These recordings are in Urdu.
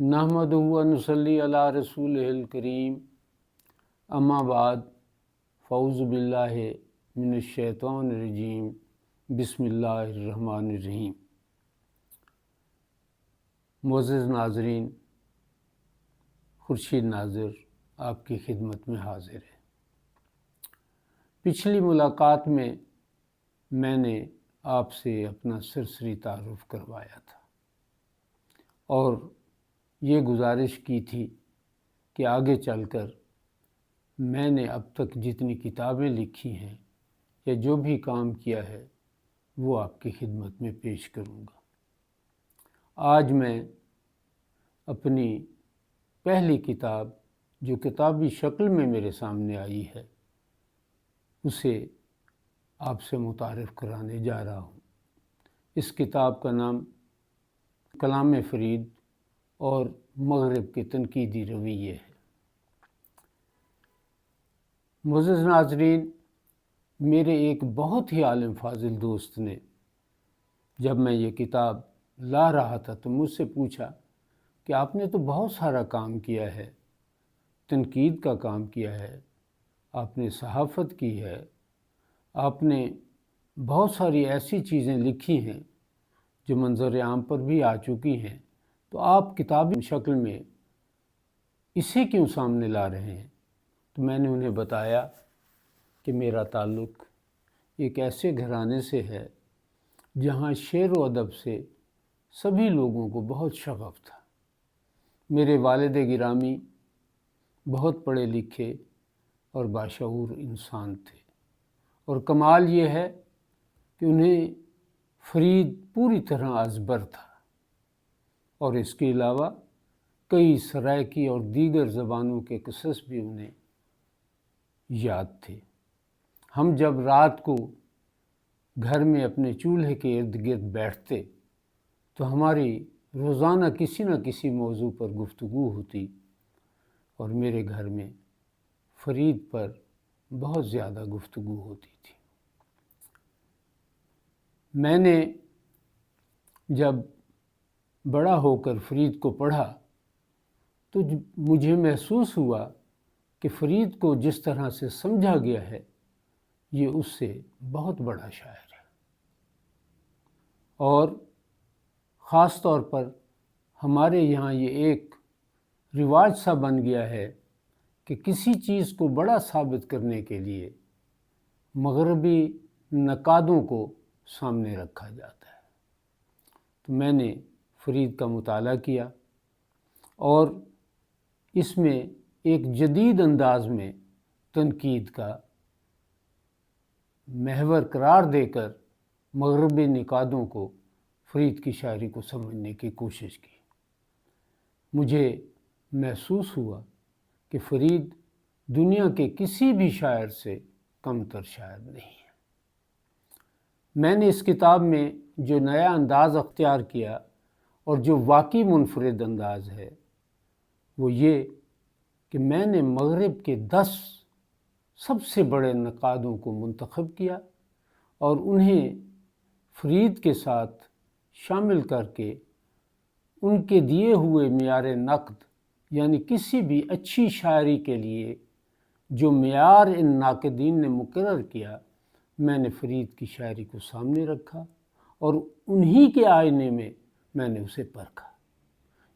نحمدہ و نصلی علی رسولہ کریم، اما بعد، فاعوذ باللہ من الشیطان الرجیم، بسم اللہ الرحمن الرحیم۔ معزز ناظرین، خورشید ناظر آپ کی خدمت میں حاضر ہے۔ پچھلی ملاقات میں نے آپ سے اپنا سرسری تعارف کروایا تھا اور یہ گزارش کی تھی کہ آگے چل کر میں نے اب تک جتنی کتابیں لکھی ہیں یا جو بھی کام کیا ہے وہ آپ کی خدمت میں پیش کروں گا۔ آج میں اپنی پہلی کتاب جو کتابی شکل میں میرے سامنے آئی ہے اسے آپ سے متعارف کرانے جا رہا ہوں۔ اس کتاب کا نام کلام فرید اور مغرب کے تنقیدی رویے ہے۔ معزز ناظرین، میرے ایک بہت ہی عالم فاضل دوست نے جب میں یہ کتاب لا رہا تھا تو مجھ سے پوچھا کہ آپ نے تو بہت سارا کام کیا ہے، تنقید کا کام کیا ہے، آپ نے صحافت کی ہے، آپ نے بہت ساری ایسی چیزیں لکھی ہیں جو منظر عام پر بھی آ چکی ہیں، تو آپ کتابی شکل میں اسے کیوں سامنے لا رہے ہیں؟ تو میں نے انہیں بتایا کہ میرا تعلق ایک ایسے گھرانے سے ہے جہاں شعر و ادب سے سبھی لوگوں کو بہت شغف تھا۔ میرے والد گرامی بہت پڑھے لکھے اور باشعور انسان تھے، اور کمال یہ ہے کہ انہیں فرید پوری طرح ازبر تھا، اور اس کے علاوہ کئی سرائکی اور دیگر زبانوں کے قصص بھی انہیں یاد تھے۔ ہم جب رات کو گھر میں اپنے چولہے کے ارد گرد بیٹھتے تو ہماری روزانہ کسی نہ کسی موضوع پر گفتگو ہوتی، اور میرے گھر میں فرید پر بہت زیادہ گفتگو ہوتی تھی۔ میں نے جب بڑا ہو کر فرید کو پڑھا تو مجھے محسوس ہوا کہ فرید کو جس طرح سے سمجھا گیا ہے یہ اس سے بہت بڑا شاعر ہے، اور خاص طور پر ہمارے یہاں یہ ایک رواج سا بن گیا ہے کہ کسی چیز کو بڑا ثابت کرنے کے لیے مغربی نقادوں کو سامنے رکھا جاتا ہے۔ تو میں نے فرید کا مطالعہ کیا اور اس میں ایک جدید انداز میں تنقید کا محور قرار دے کر مغربی نقادوں کو فرید کی شاعری کو سمجھنے کی کوشش کی۔ مجھے محسوس ہوا کہ فرید دنیا کے کسی بھی شاعر سے کم تر شاعر نہیں ہے۔ میں نے اس کتاب میں جو نیا انداز اختیار کیا اور جو واقعی منفرد انداز ہے وہ یہ کہ میں نے مغرب کے 10 سب سے بڑے نقادوں کو منتخب کیا اور انہیں فرید کے ساتھ شامل کر کے ان کے دیے ہوئے معیار نقد، یعنی کسی بھی اچھی شاعری کے لیے جو معیار ان ناقدین نے مقرر کیا، میں نے فرید کی شاعری کو سامنے رکھا اور انہی کے آئینے میں میں نے اسے پرکھا۔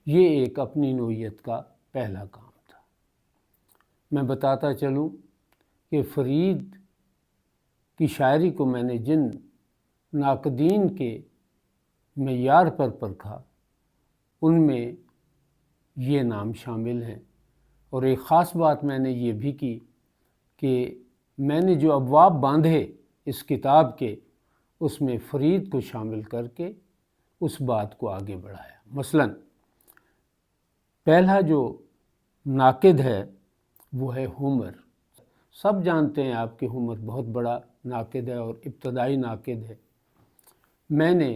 یہ ایک اپنی نوعیت کا پہلا کام تھا۔ میں بتاتا چلوں کہ فرید کی شاعری کو میں نے جن ناقدین کے معیار پر پرکھا ان میں یہ نام شامل ہیں، اور ایک خاص بات میں نے یہ بھی کی کہ میں نے جو ابواب باندھے اس کتاب کے اس میں فرید کو شامل کر کے اس بات کو آگے بڑھایا۔ مثلاً پہلا جو ناقد ہے وہ ہے ہومر۔ سب جانتے ہیں آپ کہ ہومر بہت بڑا ناقد ہے اور ابتدائی ناقد ہے۔ میں نے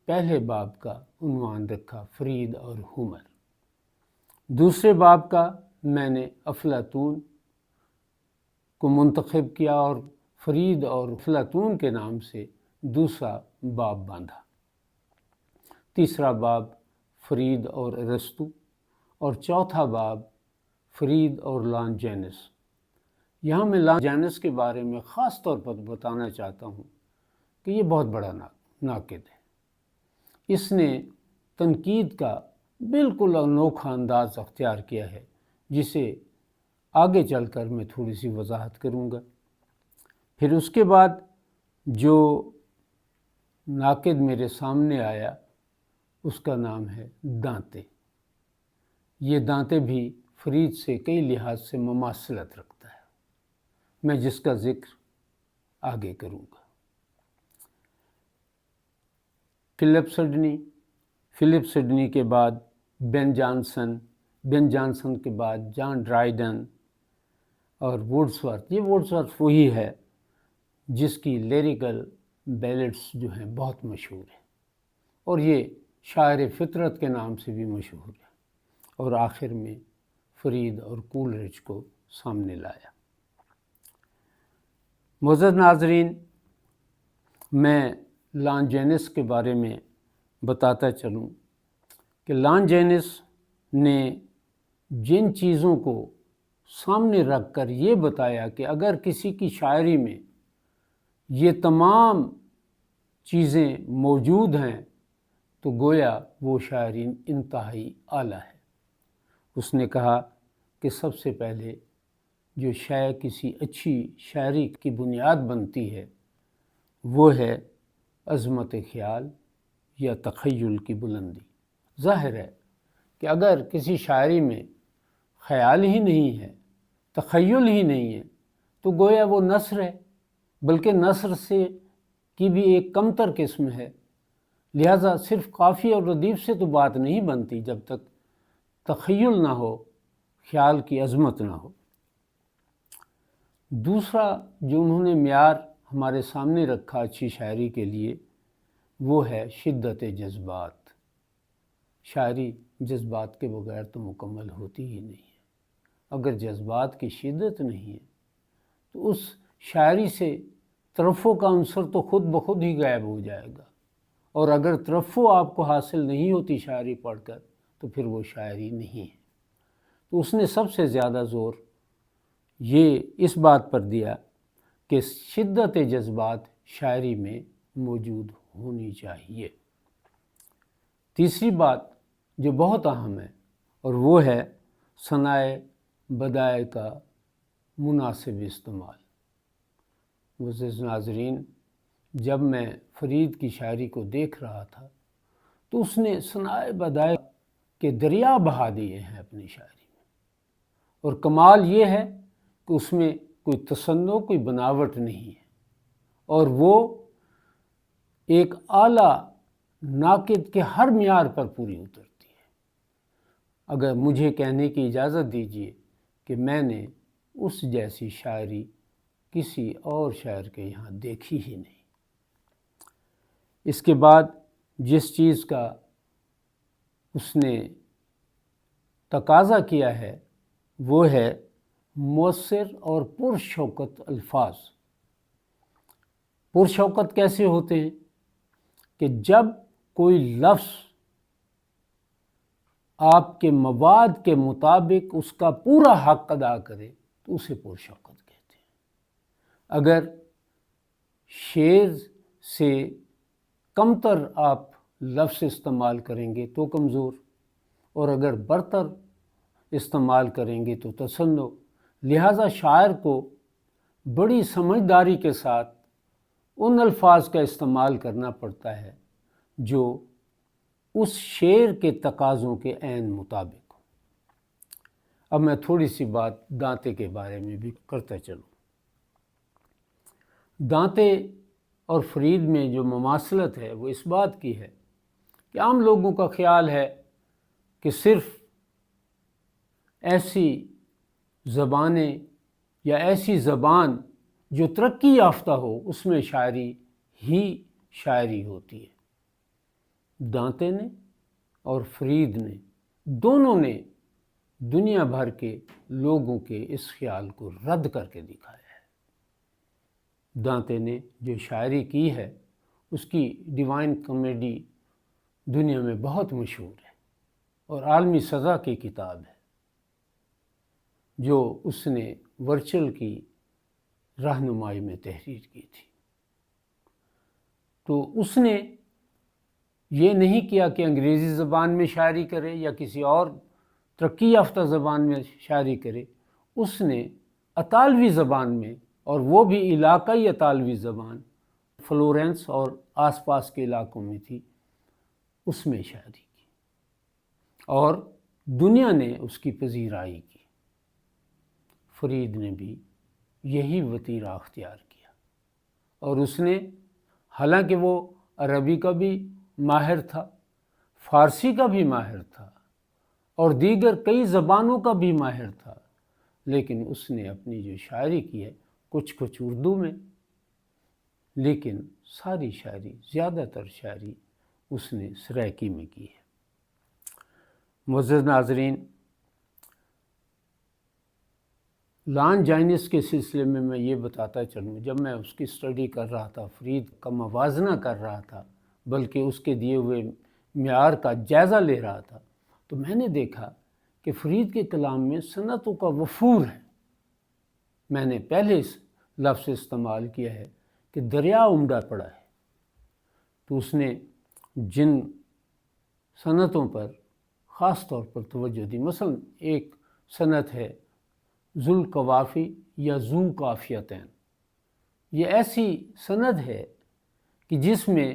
پہلے باب کا عنوان رکھا فرید اور ہومر۔ دوسرے باب کا میں نے افلاطون کو منتخب کیا اور فرید اور افلاطون کے نام سے دوسرا باب باندھا۔ تیسرا باب فرید اور ارسطو، اور چوتھا باب فرید اور لانجینس۔ یہاں میں لانجینس کے بارے میں خاص طور پر بتانا چاہتا ہوں کہ یہ بہت بڑا ناقد ہے۔ اس نے تنقید کا بالکل انوکھا انداز اختیار کیا ہے، جسے آگے چل کر میں تھوڑی سی وضاحت کروں گا۔ پھر اس کے بعد جو ناقد میرے سامنے آیا اس کا نام ہے دانتے۔ یہ دانتے بھی فرید سے کئی لحاظ سے مماثلت رکھتا ہے، میں جس کا ذکر آگے کروں گا۔ فلپ سڈنی کے بعد بین جانسن کے بعد جان ڈرائیڈن اور ووڈسورتھ۔ یہ ووڈسورتھ وہی ہے جس کی لیریکل بیلڈس جو ہیں بہت مشہور ہیں، اور یہ شاعر فطرت کے نام سے بھی مشہور ہے، اور آخر میں فرید اور کولرچ کو سامنے لایا۔ معزز ناظرین، میں لانجینس کے بارے میں بتاتا چلوں کہ لانجینس نے جن چیزوں کو سامنے رکھ کر یہ بتایا کہ اگر کسی کی شاعری میں یہ تمام چیزیں موجود ہیں تو گویا وہ شاعری انتہائی اعلیٰ ہے۔ اس نے کہا کہ سب سے پہلے جو کسی اچھی شاعری کی بنیاد بنتی ہے وہ ہے عظمت خیال یا تخیل کی بلندی۔ ظاہر ہے کہ اگر کسی شاعری میں خیال ہی نہیں ہے، تخیل ہی نہیں ہے، تو گویا وہ نثر ہے، بلکہ نثر سے کی بھی ایک کمتر قسم ہے۔ لہٰذا صرف قافیہ اور ردیف سے تو بات نہیں بنتی جب تک تخیل نہ ہو، خیال کی عظمت نہ ہو۔ دوسرا جو انہوں نے معیار ہمارے سامنے رکھا اچھی شاعری کے لیے وہ ہے شدت جذبات۔ شاعری جذبات کے بغیر تو مکمل ہوتی ہی نہیں ہے۔ اگر جذبات کی شدت نہیں ہے تو اس شاعری سے ترفع کا عنصر تو خود بخود ہی غائب ہو جائے گا، اور اگر ترفع آپ کو حاصل نہیں ہوتی شاعری پڑھ کر تو پھر وہ شاعری نہیں ہے۔ تو اس نے سب سے زیادہ زور یہ اس بات پر دیا کہ شدت جذبات شاعری میں موجود ہونی چاہیے۔ تیسری بات جو بہت اہم ہے اور وہ ہے صنائع بدائع کا مناسب استعمال۔ معزز ناظرین، جب میں فرید کی شاعری کو دیکھ رہا تھا تو اس نے صنائع بدائع کے دریا بہا دیے ہیں اپنی شاعری میں، اور کمال یہ ہے کہ اس میں کوئی تصنع، کوئی بناوٹ نہیں ہے، اور وہ ایک اعلیٰ ناقد کے ہر معیار پر پوری اترتی ہے۔ اگر مجھے کہنے کی اجازت دیجیے کہ میں نے اس جیسی شاعری کسی اور شاعر کے یہاں دیکھی ہی نہیں۔ اس کے بعد جس چیز کا اس نے تقاضا کیا ہے وہ ہے مؤثر اور پرشوکت الفاظ۔ پرشوکت کیسے ہوتے ہیں کہ جب کوئی لفظ آپ کے مواد کے مطابق اس کا پورا حق ادا کرے تو اسے پرشوکت کہتے ہیں۔ اگر شعر سے کمتر آپ لفظ استعمال کریں گے تو کمزور، اور اگر برتر استعمال کریں گے تو تصنع۔ لہٰذا شاعر کو بڑی سمجھداری کے ساتھ ان الفاظ کا استعمال کرنا پڑتا ہے جو اس شعر کے تقاضوں کے عین مطابق ہو۔ اب میں تھوڑی سی بات دانتے کے بارے میں بھی کرتا چلوں۔ دانتے اور فرید میں جو مماثلت ہے وہ اس بات کی ہے کہ عام لوگوں کا خیال ہے کہ صرف ایسی زبانیں یا ایسی زبان جو ترقی یافتہ ہو اس میں شاعری ہی شاعری ہوتی ہے۔ دانتے نے اور فرید نے دونوں نے دنیا بھر کے لوگوں کے اس خیال کو رد کر کے دکھایا ہے۔ دانتے نے جو شاعری کی ہے اس کی ڈیوائن کامیڈی دنیا میں بہت مشہور ہے، اور عالمی سطح کی کتاب ہے جو اس نے ورچل کی رہنمائی میں تحریر کی تھی۔ تو اس نے یہ نہیں کیا کہ انگریزی زبان میں شاعری کرے یا کسی اور ترقی یافتہ زبان میں شاعری کرے، اس نے اطالوی زبان میں، اور وہ بھی علاقائی اطالوی زبان فلورنس اور آس پاس کے علاقوں میں تھی، اس میں شاعری کی اور دنیا نے اس کی پذیرائی کی۔ فرید نے بھی یہی وتیرہ اختیار کیا اور اس نے، حالانکہ وہ عربی کا بھی ماہر تھا، فارسی کا بھی ماہر تھا اور دیگر کئی زبانوں کا بھی ماہر تھا، لیکن اس نے اپنی جو شاعری کی ہے کچھ اردو میں، لیکن ساری شاعری، زیادہ تر شاعری اس نے سرائیکی میں کی ہے۔ معزز ناظرین، لان جائنس کے سلسلے میں یہ بتاتا چلوں، جب میں اس کی اسٹڈی کر رہا تھا، فرید کا موازنہ کر رہا تھا، بلکہ اس کے دیے ہوئے معیار کا جائزہ لے رہا تھا، تو میں نے دیکھا کہ فرید کے کلام میں صنعتوں کا وفور ہے۔ میں نے پہلے اس لفظ استعمال کیا ہے کہ دریا عمدہ پڑا ہے، تو اس نے جن صنعتوں پر خاص طور پر توجہ دی، مثلا ایک صنعت ہے ذو القوافی یا ذو قافیتین۔ یہ ایسی صنعت ہے کہ جس میں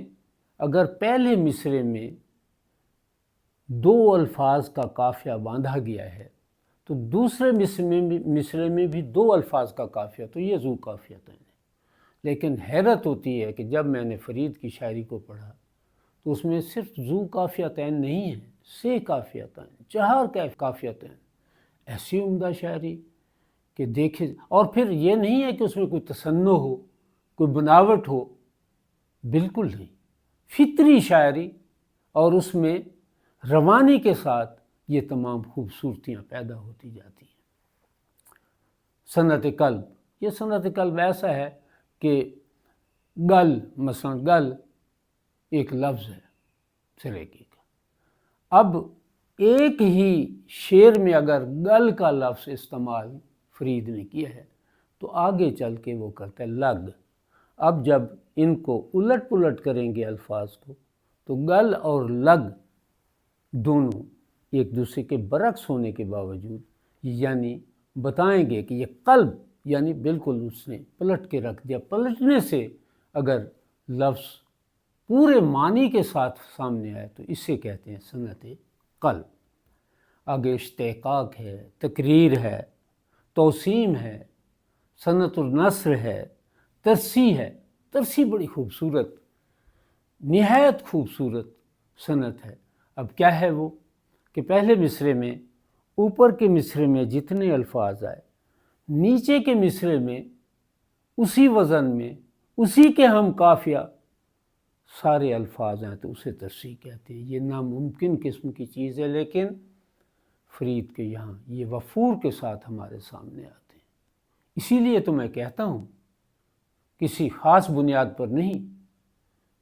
اگر پہلے مصرعے میں 2 الفاظ کا قافیہ باندھا گیا ہے تو دوسرے مصرعے میں بھی 2 الفاظ کا قافیہ، تو یہ ذو قافیتین ہے۔ لیکن حیرت ہوتی ہے کہ جب میں نے فرید کی شاعری کو پڑھا تو اس میں صرف ذو قافیتین نہیں ہے، 6 قافیتین، 4 قافیتین، ایسی عمدہ شاعری کہ دیکھے، اور پھر یہ نہیں ہے کہ اس میں کوئی تصنع ہو، کوئی بناوٹ ہو، بالکل نہیں، فطری شاعری، اور اس میں روانی کے ساتھ یہ تمام خوبصورتیاں پیدا ہوتی جاتی ہیں۔ صنعت قلب، یہ صنعت قلب ایسا ہے کہ گل، مثلا گل ایک لفظ ہے سرائیکی کا، اب ایک ہی شعر میں اگر گل کا لفظ استعمال فرید نے کیا ہے تو آگے چل کے وہ کرتا ہے لگ۔ اب جب ان کو الٹ پلٹ کریں گے الفاظ کو تو گل اور لگ دونوں ایک دوسرے کے برعکس ہونے کے باوجود یعنی بتائیں گے کہ یہ قلب، یعنی بالکل اس نے پلٹ کے رکھ دیا۔ پلٹنے سے اگر لفظ پورے معنی کے ساتھ سامنے آئے تو اسے کہتے ہیں صنعت قلب۔ آگے اشتقاق ہے، تقریر ہے، توسیم ہے، صنعت النثر ہے، ترسی ہے۔ ترسی بڑی خوبصورت، نہایت خوبصورت صنعت ہے۔ اب کیا ہے وہ کہ پہلے مصرعے میں، اوپر کے مصرعے میں جتنے الفاظ آئے، نیچے کے مصرعے میں اسی وزن میں، اسی کے ہم قافیہ سارے الفاظ ہیں، تو اسے ترسی کہتے ہیں۔ یہ ناممکن قسم کی چیز ہے، لیکن فرید کے یہاں یہ وفور کے ساتھ ہمارے سامنے آتے ہیں۔ اسی لیے تو میں کہتا ہوں، کسی خاص بنیاد پر نہیں،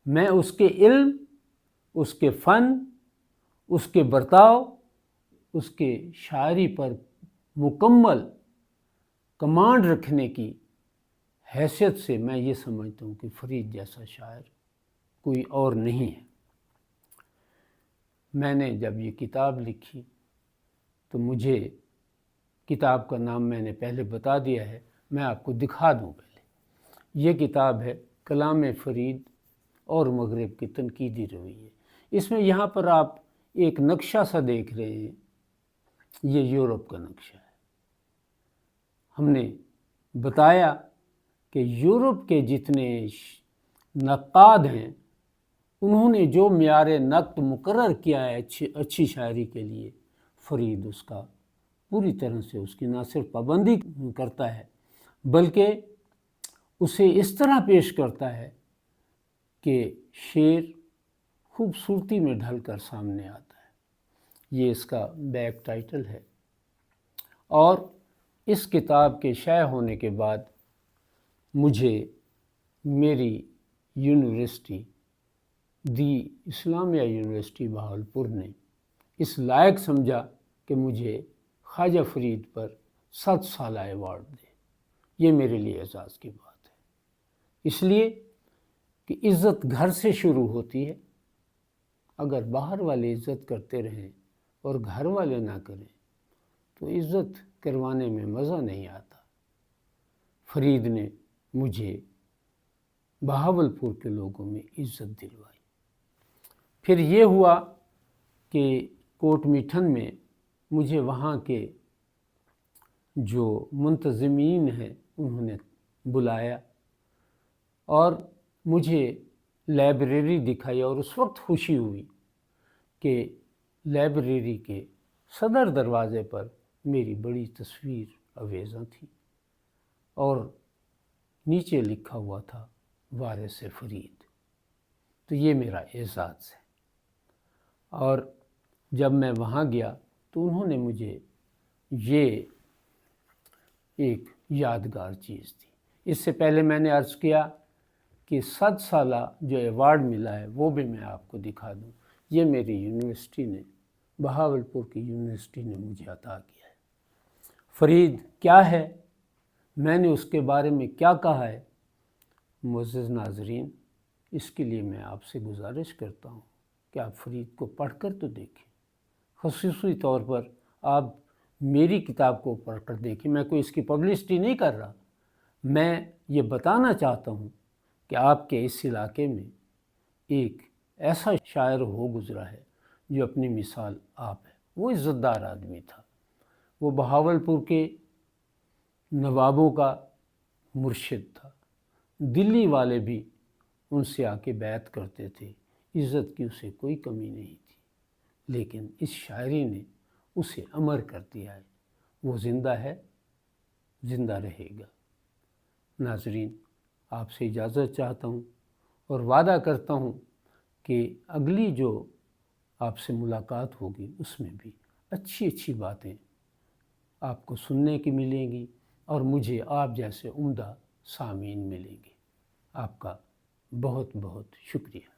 میں اس کے علم، اس کے فن، اس کے برتاؤ، اس کے شاعری پر مکمل کمانڈ رکھنے کی حیثیت سے میں یہ سمجھتا ہوں کہ فرید جیسا شاعر کوئی اور نہیں ہے۔ میں نے جب یہ کتاب لکھی تو مجھے کتاب کا نام میں نے پہلے بتا دیا ہے، میں آپ کو دکھا دوں پہلے۔ یہ کتاب ہے کلام فرید اور مغرب کی تنقیدی رویے۔ اس میں یہاں پر آپ ایک نقشہ سا دیکھ رہے ہیں، یہ یورپ کا نقشہ ہے۔ ہم نے بتایا کہ یورپ کے جتنے نقاد ہیں انہوں نے جو معیار نقد مقرر کیا ہے اچھی شاعری کے لیے، فرید اس کا پوری طرح سے اس کی نہ صرف پابندی کرتا ہے بلکہ اسے اس طرح پیش کرتا ہے کہ شعر خوبصورتی میں ڈھل کر سامنے آتا ہے۔ یہ اس کا بیک ٹائٹل ہے۔ اور اس کتاب کے شائع ہونے کے بعد مجھے میری یونیورسٹی دی اسلامیہ یونیورسٹی بہاولپور نے اس لائق سمجھا کہ مجھے خواجہ فرید پر 7 سالہ ایوارڈ دے۔ یہ میرے لیے اعزاز کی بات ہے، اس لیے کہ عزت گھر سے شروع ہوتی ہے۔ اگر باہر والے عزت کرتے رہیں اور گھر والے نہ کریں تو عزت کروانے میں مزہ نہیں آتا۔ فرید نے مجھے بہاولپور کے لوگوں میں عزت دلوائی۔ پھر یہ ہوا کہ کوٹ میٹھن میں مجھے وہاں کے جو منتظمین ہیں انہوں نے بلایا اور مجھے لائبریری دکھائی، اور اس وقت خوشی ہوئی کہ لائبریری کے صدر دروازے پر میری بڑی تصویر آویزاں تھی اور نیچے لکھا ہوا تھا وارث فرید۔ تو یہ میرا اعزاز ہے۔ اور جب میں وہاں گیا تو انہوں نے مجھے یہ ایک یادگار چیز دی۔ اس سے پہلے میں نے عرض کیا کہ 7 سالہ جو ایوارڈ ملا ہے وہ بھی میں آپ کو دکھا دوں۔ یہ میری یونیورسٹی نے، بہاولپور کی یونیورسٹی نے مجھے عطا کیا ہے۔ فرید کیا ہے، میں نے اس کے بارے میں کیا کہا ہے، معزز ناظرین، اس کے لیے میں آپ سے گزارش کرتا ہوں کہ آپ فرید کو پڑھ کر تو دیکھیں، خصوصی طور پر آپ میری کتاب کو پڑھ کر دیکھیں۔ میں کوئی اس کی پبلسٹی نہیں کر رہا، میں یہ بتانا چاہتا ہوں کہ آپ کے اس علاقے میں ایک ایسا شاعر ہو گزرا ہے جو اپنی مثال آپ ہے۔ وہ عزت دار آدمی تھا، وہ بہاولپور کے نوابوں کا مرشد تھا، دلی والے بھی ان سے آ کے بیعت کرتے تھے، عزت کی اسے کوئی کمی نہیں تھی، لیکن اس شاعری نے اسے امر کر دیا ہے۔ وہ زندہ ہے، زندہ رہے گا۔ ناظرین، آپ سے اجازت چاہتا ہوں اور وعدہ کرتا ہوں کہ اگلی جو آپ سے ملاقات ہوگی اس میں بھی اچھی اچھی باتیں آپ کو سننے کی ملیں گی اور مجھے آپ جیسے عمدہ سامعین ملیں گے۔ آپ کا بہت بہت شکریہ۔